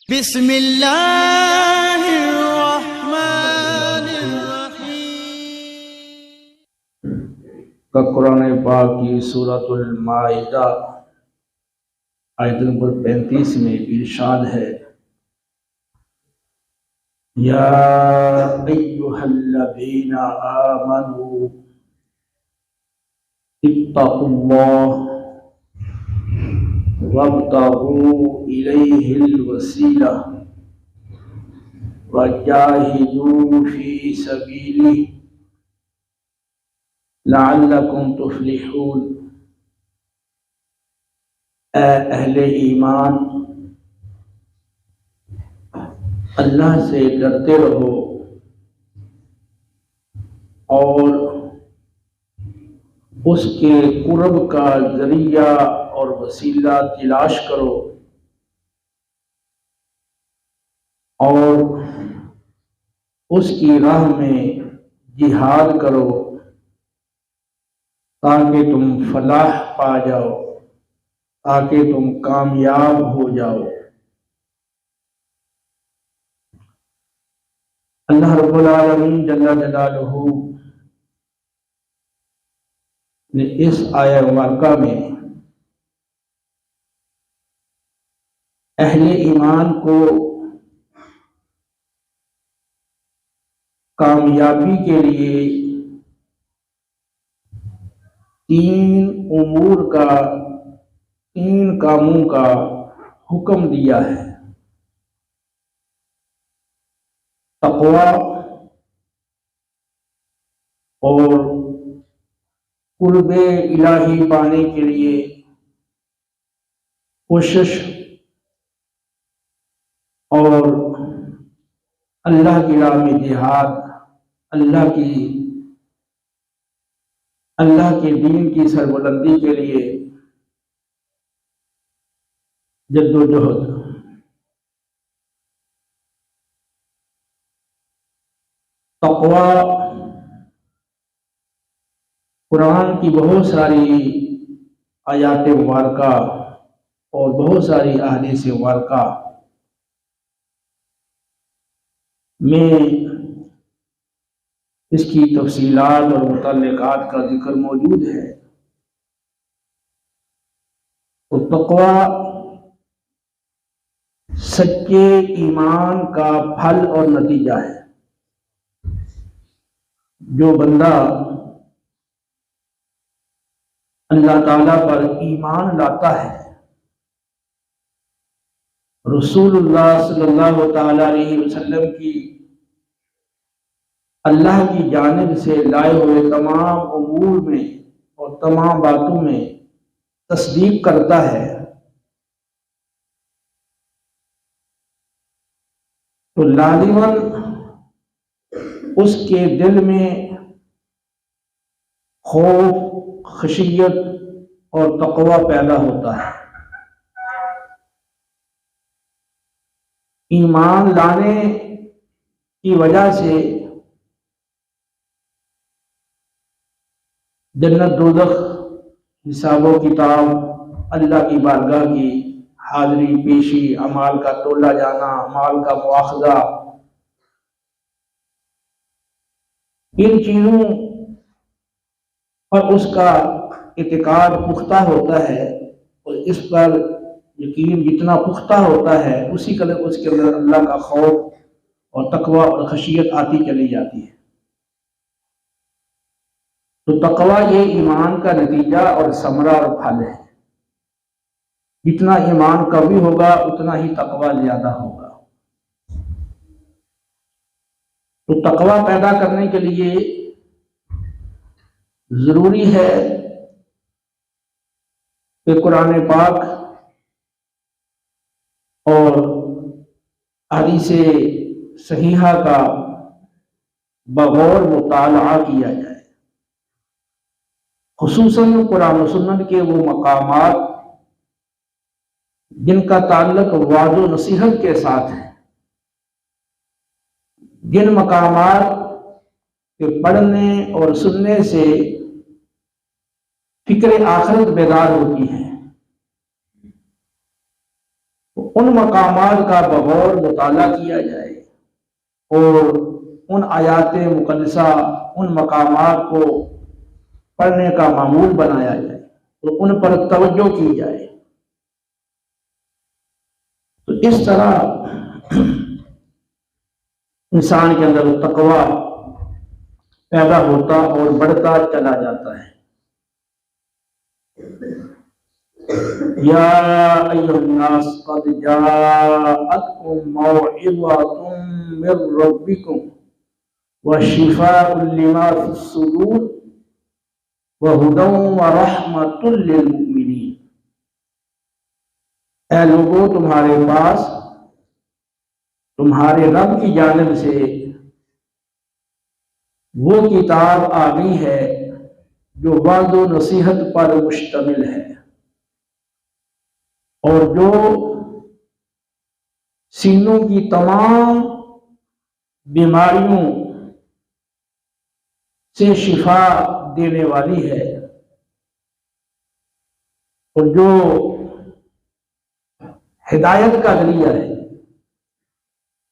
بسم اللہ الرحمن الرحیم۔ کا قرآن پاک کی سورۃ المائدہ آیت نمبر 35 میں ارشاد ہے، یا ایھا الذین آمنوا اتقوا اللہ وابتغوا الیہ الوسیلہ وجاہدوا فی سبیلہ لعلکم تفلحون۔ اے اہل ایمان، اللہ سے ڈرتے رہو اور اس کے قرب کا ذریعہ اور وسیلہ تلاش کرو اور اس کی راہ میں جہاد کرو تاکہ تم فلاح پا جاؤ، تاکہ تم کامیاب ہو جاؤ۔ اللہ رب العالمین جل جلالہ نے اس آیہ مبارکہ میں اہل ایمان کو کامیابی کے لیے تین کاموں کا حکم دیا ہے۔ تقوی اور قرب الہی پانے کے لیے کوشش اور اللہ کی راہ میں جہاد، اللہ کے دین کی سربلندی کے لیے جد و جہد۔ تقوی قرآن کی بہت ساری آیات مبارکہ اور بہت ساری احادیث مبارکہ میں اس کی تفصیلات اور متعلقات کا ذکر موجود ہے۔ تو تقوی سچے ایمان کا پھل اور نتیجہ ہے۔ جو بندہ اللہ تعالیٰ پر ایمان لاتا ہے، رسول اللہ صلی اللہ تعالیٰ علیہ وسلم کی اللہ کی جانب سے لائے ہوئے تمام امور میں اور تمام باتوں میں تصدیق کرتا ہے، تو لازماً اس کے دل میں خوف، خشیت اور تقوی پیدا ہوتا ہے۔ ایمان لانے کی وجہ سے جنت دوزخ، حساب و کتاب، اللہ کی بارگاہ کی حاضری پیشی، اعمال کا تولا جانا، اعمال کا مواخذہ، ان چیزوں پر اس کا اعتقاد پختہ ہوتا ہے، اور اس پر یقین جتنا پختہ ہوتا ہے اسی قدر اس کے اندر اللہ کا خوف اور تقوی اور خشیت آتی چلی جاتی ہے۔ تو تقوی یہ ایمان کا نتیجہ اور ثمرہ اور پھل ہے۔ جتنا ایمان قوی ہوگا اتنا ہی تقوی زیادہ ہوگا۔ تو تقوی پیدا کرنے کے لیے ضروری ہے کہ قرآن پاک اور احادیث صحیحہ کا بغور مطالعہ کیا جائے، خصوصاً قرآن و سنت کے وہ مقامات جن کا تعلق وعظ و نصیحت کے ساتھ ہے، جن مقامات کے پڑھنے اور سننے سے فکر آخرت بیدار ہوتی ہے، ان مقامات کا بغور مطالعہ کیا جائے اور ان آیات مقدسہ ان مقامات کو پڑھنے کا معمول بنایا جائے تو ان پر توجہ کی جائے. تو اس طرح انسان کے اندر تقوی پیدا ہوتا اور بڑھتا چلا جاتا ہے. یا ایھا الناس قد جاءتکم موعظۃ من ربکم وشفاء لما فی الصدور وہدی ورحمۃ للمؤمنین. اے لوگوں، تمہارے پاس تمہارے رب کی جانب سے وہ کتاب آ گئی ہے جو وعظ و نصیحت پر مشتمل ہے اور جو سینوں کی تمام بیماریوں سے شفا دینے والی ہے اور جو ہدایت کا ذریعہ ہے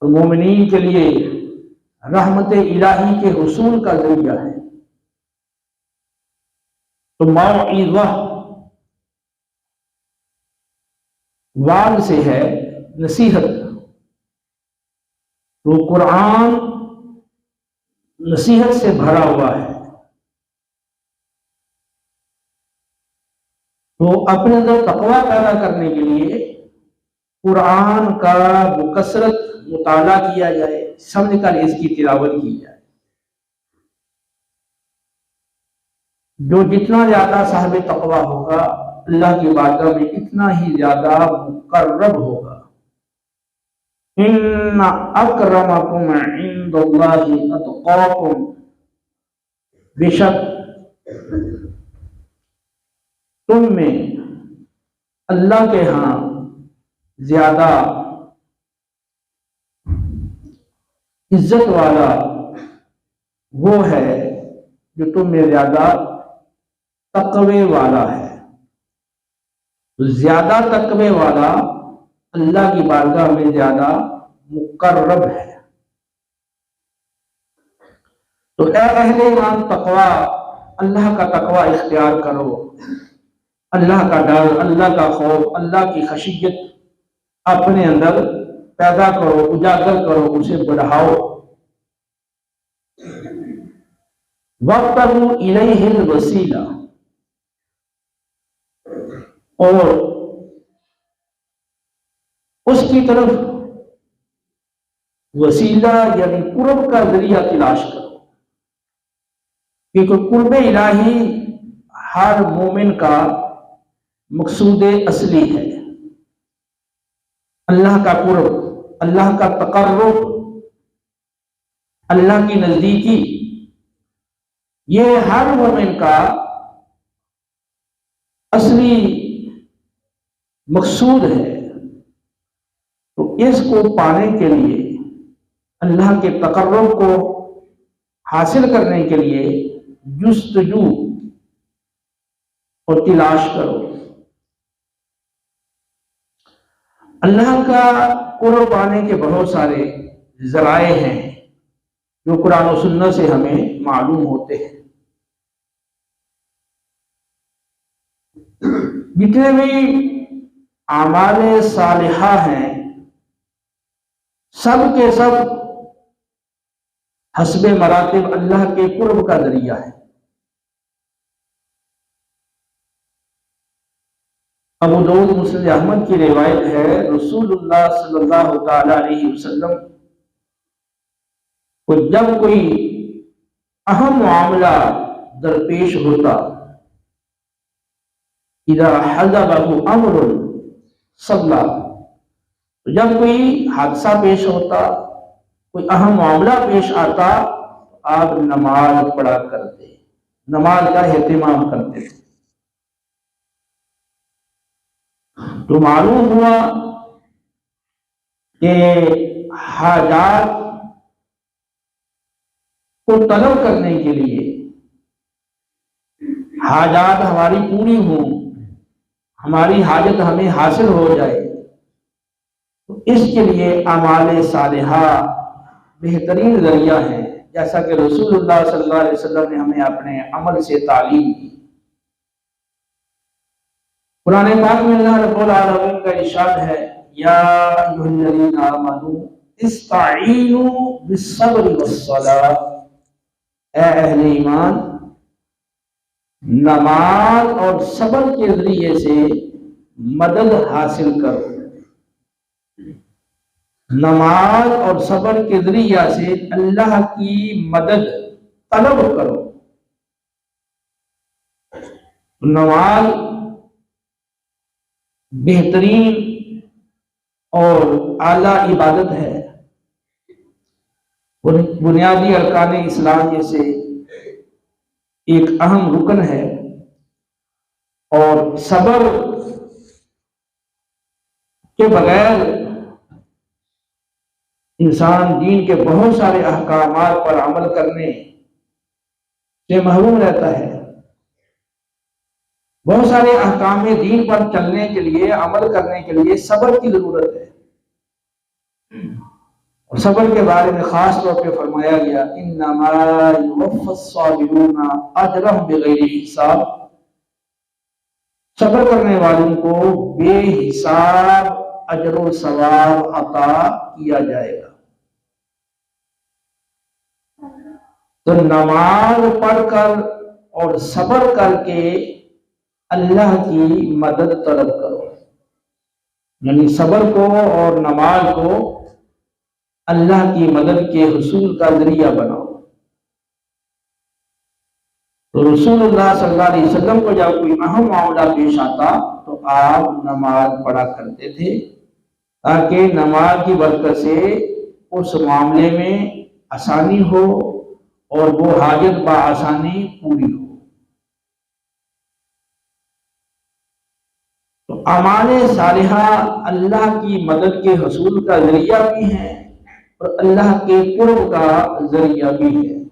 اور مومنین کے لیے رحمت الہی کے حصول کا ذریعہ ہے. تو موعظہ وعظ سے ہے، نصیحت. تو قرآن نصیحت سے بھرا ہوا ہے. تو اپنے اندر تقوی پیدا کرنے کے لیے قرآن کا بکثرت مطالعہ کیا جائے، سمجھ کر اس کی تلاوت کی جائے. جو جتنا زیادہ صاحب تقوی ہوگا اللہ کی بارگاہ میں اتنا ہی زیادہ مقرب ہوگا. ان اکرمکم عند اللہ اتقاکم، بے شک تم میں اللہ کے ہاں زیادہ عزت والا وہ ہے جو تم میں زیادہ تقوی والا ہے. زیادہ تقوی والا اللہ کی بارگاہ میں زیادہ مقرب ہے. تو اے اہل ایمان، تقوی، اللہ کا تقوی اختیار کرو. اللہ کا ڈر، اللہ کا خوف، اللہ کی خشیت اپنے اندر پیدا کرو، اجاگر کرو، اسے بڑھاؤ. وابتغوا الیہ الوسیلہ، اور اس کی طرف وسیلہ یعنی قرب کا ذریعہ تلاش کرو، کیونکہ قرب الہی ہر مومن کا مقصود اصلی ہے. اللہ کا قرب، اللہ کا تقرب، اللہ کی نزدیکی، یہ ہر مومن کا اصلی مقصود ہے. تو اس کو پانے کے لیے، اللہ کے تقرب کو حاصل کرنے کے لیے جستجو اور تلاش کرو. اللہ کا قرب پانے کے بہت سارے ذرائع ہیں جو قرآن و سنت سے ہمیں معلوم ہوتے ہیں. جتنے بھی اعمال صالحہ ہیں سب کے سب حسب مراتب اللہ کے قرب کا ذریعہ ہے. ابو داؤد مسند احمد کی روایت ہے، رسول اللہ صلی اللہ تعالی علیہ وسلم کو جب کوئی اہم معاملہ درپیش ہوتا، اذا حضبہ امر صلی، جب کوئی حادثہ پیش ہوتا، کوئی اہم معاملہ پیش آتا، آپ نماز پڑھا کرتے، نماز کا اہتمام کرتے تھے. تو معلوم ہوا کہ حاجات کو طلب کرنے کے لیے، حاجات ہماری پوری ہوں، ہماری حاجت ہمیں حاصل ہو جائے، تو اس کے لیے اعمال صالحہ بہترین ذریعہ ہیں، جیسا کہ رسول اللہ صلی اللہ علیہ وسلم نے ہمیں اپنے عمل سے تعلیم دی۔ قرآن پاک میں اللہ رب العالمین کا ارشاد ہے، یا ایھا الذین آمنوا استعینوا بالصبر والصلاۃ، اے اہل ایمان نماز اور صبر کے ذریعے سے مدد حاصل کرو، نماز اور صبر کے ذریعہ سے اللہ کی مدد طلب کرو۔ نماز بہترین اور اعلیٰ عبادت ہے، بنیادی ارکان اسلام میں سے ایک اہم رکن ہے، اور صبر کے بغیر انسان دین کے بہت سارے احکامات پر عمل کرنے سے محروم رہتا ہے۔ بہت سارے احکام دین پر چلنے کے لیے، عمل کرنے کے لیے صبر کی ضرورت ہے، اور صبر کے بارے میں خاص طور پہ فرمایا گیا، انما یوفی الصابرون اجرهم بغیر حساب، صبر کرنے والوں کو بے حساب اجر و ثواب عطا کیا جائے گا۔ تو نماز پڑھ کر اور صبر کر کے اللہ کی مدد طلب کرو، یعنی صبر کو اور نماز کو اللہ کی مدد کے حصول کا ذریعہ بناؤ۔ تو رسول اللہ صلی اللہ علیہ وسلم کو جب کوئی اہم معاملہ پیش آتا تو آپ نماز پڑھا کرتے تھے، تاکہ نماز کی برکت سے اس معاملے میں آسانی ہو اور وہ حاجت بآسانی پوری ہو۔ تو اعمال صالحہ اللہ کی مدد کے حصول کا ذریعہ بھی ہیں اور اللہ کے قرب کا ذریعہ بھی ہے۔